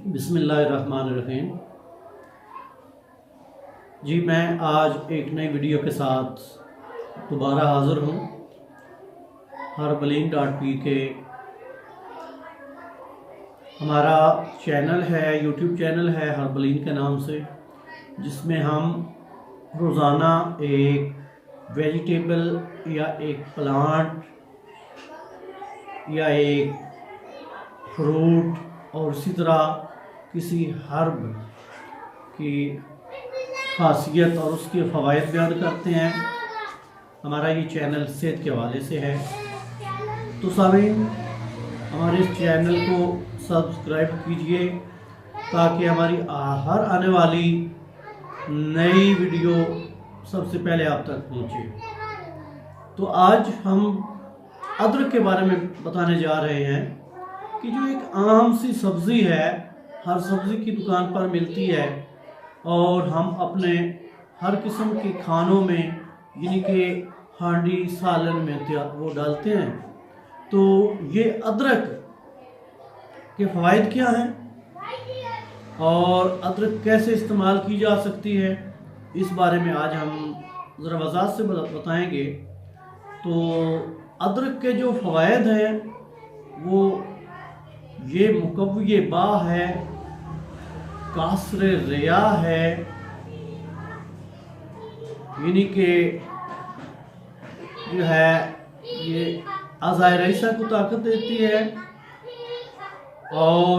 बिस्मिल्लाहिर्रहमानिर्रहीम। जी मैं आज एक नई वीडियो के साथ दोबारा हाज़िर हूँ। हर्बलिंग.पी के हमारा चैनल है, यूट्यूब चैनल है हर्बलिंग के नाम से, जिसमें हम रोज़ाना एक वेजिटेबल या एक प्लांट या एक फ्रूट और इसी तरह किसी हर्ब की खासियत और उसके फ़वाइद बयान करते हैं। हमारा ये चैनल सेहत के हवाले से है, तो सामीन हमारे इस चैनल को सब्सक्राइब कीजिए ताकि हमारी हर आने वाली नई वीडियो सबसे पहले आप तक पहुँचे। तो आज हम अदरक के बारे में बताने जा रहे हैं कि जो एक आम सी सब्ज़ी है, हर सब्ज़ी की दुकान पर मिलती है और हम अपने हर किस्म के खानों में यानी कि हांडी सालन में वो डालते हैं। तो ये अदरक के फ़वाइद क्या हैं और अदरक कैसे इस्तेमाल की जा सकती है, इस बारे में आज हम ज़रा वज़ाहत से बताएंगे। तो अदरक के जो फ़वाइद हैं वो ये मुकव्वी बा है, कासर रिया है, यानी कि जो है ये अज़ाए रईसा को ताकत देती है, और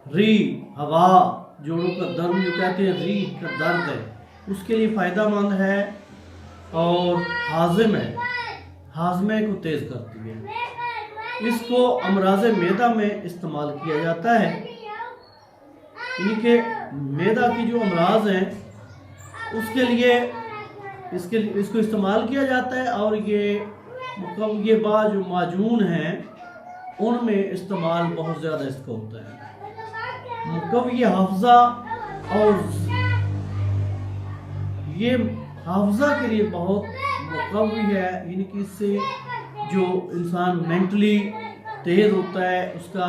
री हवा जोड़ों का दर्द जो कहते हैं री का दर्द है उसके लिए फ़ायदा मंद है, और हाज़मे को तेज़ करती है। इसको अमराज़ मैदा में इस्तेमाल किया जाता है, यानी कि मैदा की जो अमराज हैं उसके लिए इसको इस्तेमाल किया जाता है, और ये बा जो माजून हैं उनमें इस्तेमाल बहुत ज़्यादा इसका होता है। मुकव्वी हाफ़ज़ा, और ये हाफ़ज़ा के लिए बहुत मुकव्वी है, यानी कि इससे जो इंसान मेंटली तेज़ होता है उसका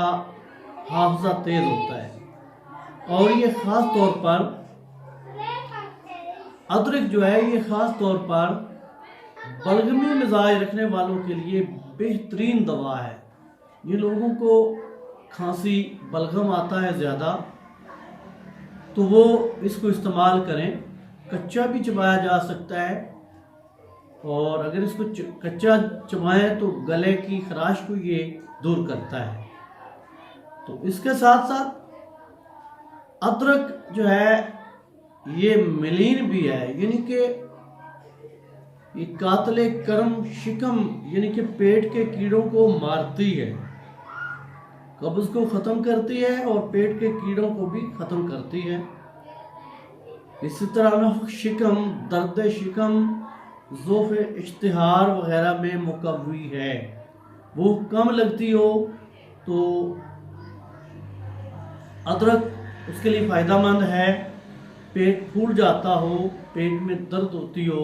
हाफ़ज़ा तेज़ होता है। और ये ख़ास तौर पर अदरक जो है ये ख़ास तौर पर बलगमी मिजाज रखने वालों के लिए बेहतरीन दवा है। ये लोगों को खांसी बलगम आता है ज़्यादा, तो वो इसको इस्तेमाल करें। कच्चा भी चबाया जा सकता है, और अगर इसको कच्चा चबाएं तो गले की खराश को ये दूर करता है। तो इसके साथ साथ अदरक जो है ये मिलीन भी है, यानी कि ये कातले करम शिकम यानी कि पेट के कीड़ों को मारती है, कब्ज़ को ख़त्म करती है और पेट के कीड़ों को भी ख़त्म करती है। इसी तरह नफ़ शिकम, दर्द शिकम, ज़ोफ़ इश्तिहार वग़ैरह में मुकव्वी है। वो कम लगती हो तो अदरक उसके लिए फ़ायदा मंद है। पेट फूल जाता हो, पेट में दर्द होती हो,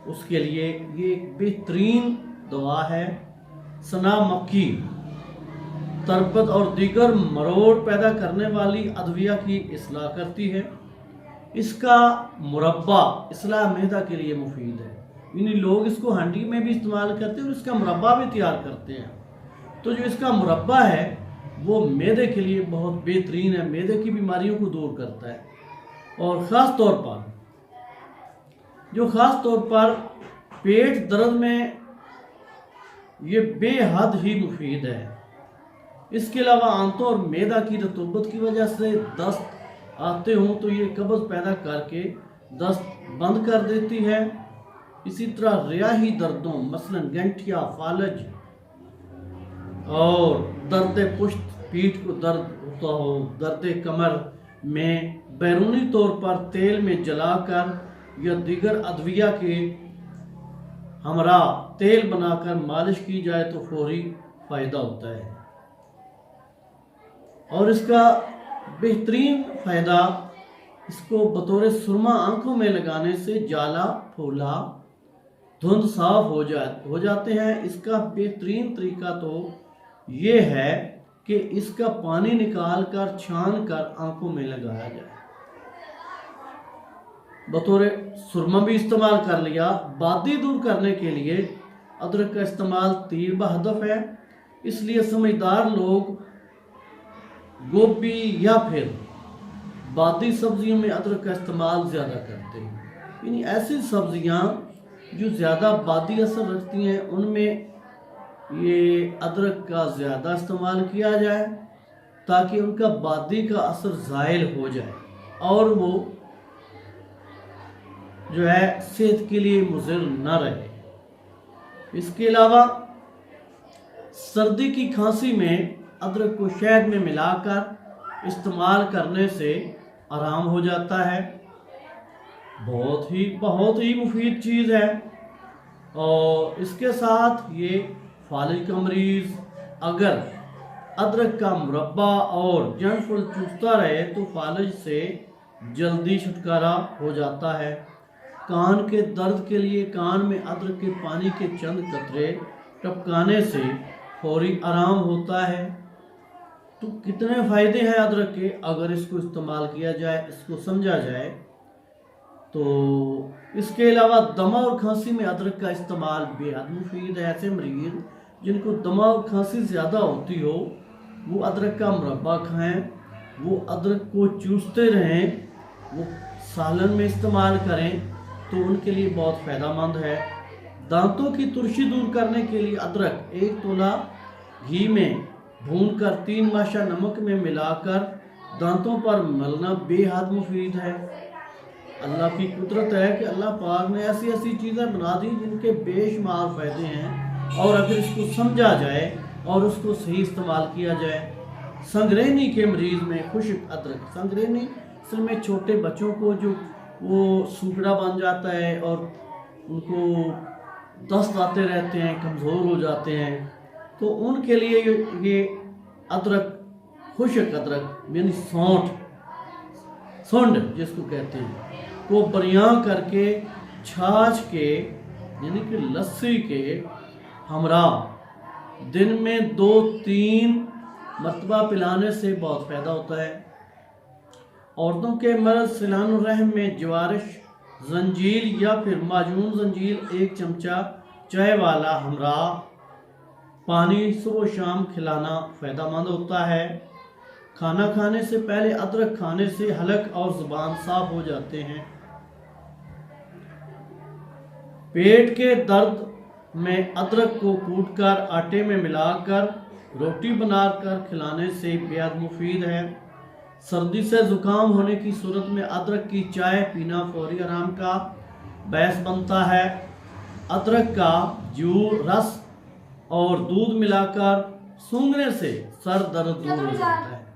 उसके लिए ये एक बेहतरीन दवा है। सना मक्खी, तरबत और दीगर मरोड़ पैदा करने वाली अदविया की इस्लाह करती है। इसका मुरब्बा इस्लाह मैदा के लिए मुफीद है, यानी लोग इसको हांडी में भी इस्तेमाल करते हैं और इसका मुरब्बा भी तैयार करते हैं। तो जो इसका मुरब्बा है वो मैदे के लिए बहुत बेहतरीन है, मैदे की बीमारियों को दूर करता है, और ख़ास तौर पर पेट दर्द में ये बेहद ही मुफीद है। इसके अलावा आंतों और मैदा की रतूबत की वजह से दस्त आते हों तो ये कब्ज़ पैदा करके दस्त बंद कर देती है। इसी तरह रियाही दर्दों मसलन गंठिया, फालज और दर्द पुश्त, पीठ को दर्द होता हो, दर्द कमर में बैरूनी तौर पर तेल में जलाकर या दीगर अदविया के हमरा तेल बनाकर मालिश की जाए तो फौरी फ़ायदा होता है। और इसका बेहतरीन फ़ायदा, इसको बतौर सुरमा आंखों में लगाने से जाला फूला धुंध साफ हो जाते हैं। इसका बेहतरीन तरीका तो ये है कि इसका पानी निकाल कर छान कर आंखों में लगाया जाए। बतौर सुरमा भी इस्तेमाल कर लिया। बादी दूर करने के लिए अदरक का इस्तेमाल तीर बहदफ है, इसलिए समझदार लोग गोभी या फिर बादी सब्जियों में अदरक का इस्तेमाल ज़्यादा करते हैं। यानी ऐसी सब्जियां जो ज़्यादा बादी असर रखती हैं उनमें ये अदरक का ज़्यादा इस्तेमाल किया जाए ताकि उनका बादी का असर ज़ायल हो जाए और वो जो है सेहत के लिए मुज़िर न रहे। इसके अलावा सर्दी की खांसी में अदरक को शहद में मिलाकर इस्तेमाल करने से आराम हो जाता है। बहुत ही मुफीद चीज़ है। और इसके साथ ये फालिज का मरीज़ अगर अदरक का मुरब्बा और जन फल चूसता रहे तो फालिज से जल्दी छुटकारा हो जाता है। कान के दर्द के लिए कान में अदरक के पानी के चंद कतरे टपकाने से फौरी आराम होता है। तो कितने फ़ायदे हैं अदरक के अगर इसको इस्तेमाल किया जाए, इसको समझा जाए तो। इसके अलावा दमा और खांसी में अदरक का इस्तेमाल बेहद मुफीद है। ऐसे मरीज़ जिनको दमा और खांसी ज़्यादा होती हो वो अदरक का मुरब्बा खाएं, वो अदरक को चूसते रहें, वो सालन में इस्तेमाल करें तो उनके लिए बहुत फ़ायदेमंद है। दांतों की तुरशी दूर करने के लिए अदरक 1 तोला घी में भूनकर 3 माशा नमक में मिलाकर दांतों पर मलना बेहद मुफीद है। अल्लाह की कुदरत है कि अल्लाह पाक ने ऐसी ऐसी चीज़ें बना दी जिनके बेशुमार फ़ायदे हैं और अगर इसको समझा जाए और उसको सही इस्तेमाल किया जाए। संगरेनी के मरीज़ में खुश्क अदरक, संगरेनी असल में छोटे बच्चों को जो वो सूखड़ा बन जाता है और उनको दस्त आते रहते हैं, कमज़ोर हो जाते हैं, तो उनके लिए ये अदरक, खुश्क अदरक यानी सौंड जिसको कहते हैं, को बरियां करके छाछ के यानी कि लस्सी के हमरा दिन में 2-3 मरतबा पिलाने से बहुत फ़ायदा होता है। औरतों के मर्ज़ सिलानुर रहम में जवारिश जंजील या फिर माजून जंजील 1 चमचा चाय वाला हमरा पानी सुबह शाम खिलाना फ़ायदेमंद होता है। खाना खाने से पहले अदरक खाने से हलक और ज़ुबान साफ हो जाते हैं। पेट के दर्द में अदरक को कूटकर आटे में मिलाकर रोटी बनाकर खिलाने से बेहद मुफीद है। सर्दी से ज़ुकाम होने की सूरत में अदरक की चाय पीना फौरी आराम का बायस बनता है। अदरक का जूस, रस और दूध मिलाकर सूंघने से सर दर्द दूर हो जाता है।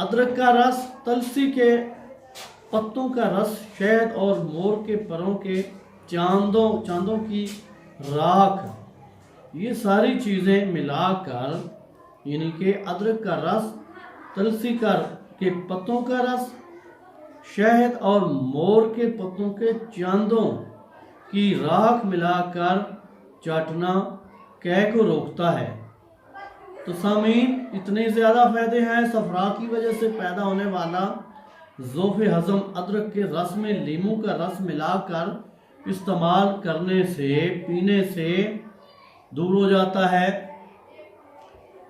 अदरक का रस, तुलसी के पत्तों का रस, शहद और मोर के परों के चांदों की राख, ये सारी चीज़ें मिलाकर यानी कि अदरक का रस, तुलसी के पत्तों का रस, शहद और मोर के पत्तों के चांदों की राख मिलाकर चाटना कै को रोकता है। तो सामीन, इतने ज़्यादा फ़ायदे हैं। सफरा की वजह से पैदा होने वाला ज़ोफ़े हज़म अदरक के रस में लीमू का रस मिलाकर इस्तेमाल करने से, पीने से दूर हो जाता है।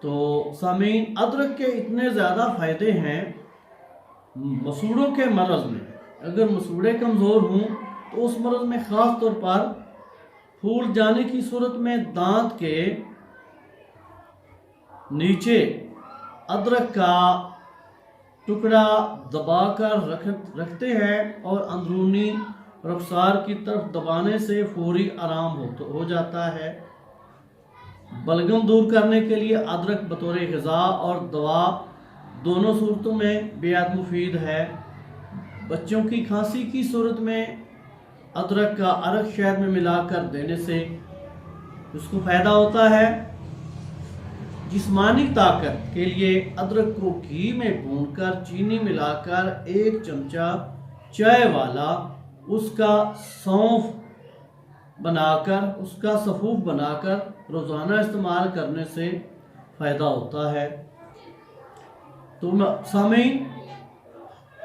तो सामीन, अदरक के इतने ज़्यादा फ़ायदे हैं। मसूड़ों के मरज़ में अगर मसूड़े कमज़ोर हों तो उस मरज़ में ख़ास तौर पर फूल जाने की सूरत में दांत के नीचे अदरक का टुकड़ा दबाकर रखते हैं और अंदरूनी रफ्तार की तरफ दबाने से फौरी आराम हो जाता है। बलगम दूर करने के लिए अदरक बतौर ग़िज़ा और दवा दोनों सूरतों में बेहद मुफीद है। बच्चों की खांसी की सूरत में अदरक का अरक शहद में मिलाकर देने से उसको फ़ायदा होता है। जिस्मानी ताकत के लिए अदरक को घी में भूनकर चीनी मिलाकर 1 चमचा चाय वाला उसका सौंफ बनाकर, उसका सफ़ूफ बनाकर रोज़ाना इस्तेमाल करने से फ़ायदा होता है। तो सामीन,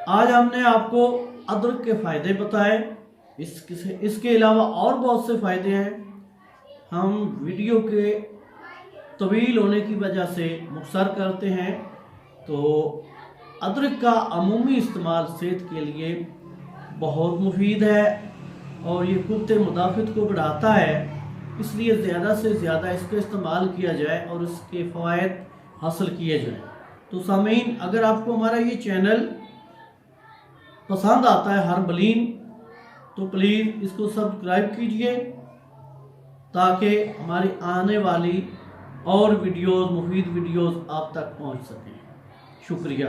आज हमने आपको अदरक के फ़ायदे बताए। इसके अलावा और बहुत से फ़ायदे हैं। हम वीडियो के तवील होने की वजह से मुख्तसर करते हैं। तो अदरक का अमूमी इस्तेमाल सेहत के लिए बहुत मुफीद है और ये क़ुव्वत मुदाफ़त को बढ़ाता है। इसलिए ज़्यादा से ज़्यादा इसका इस्तेमाल किया जाए और इसके फ़वाइद हासिल किए जाएँ। तो सामीन, अगर आपको हमारा ये चैनल पसंद आता है हर्बलीन, तो प्लीज़ इसको सब्सक्राइब कीजिए ताकि हमारी आने वाली और वीडियोस, मुफीद वीडियोस आप तक पहुंच सकें। शुक्रिया।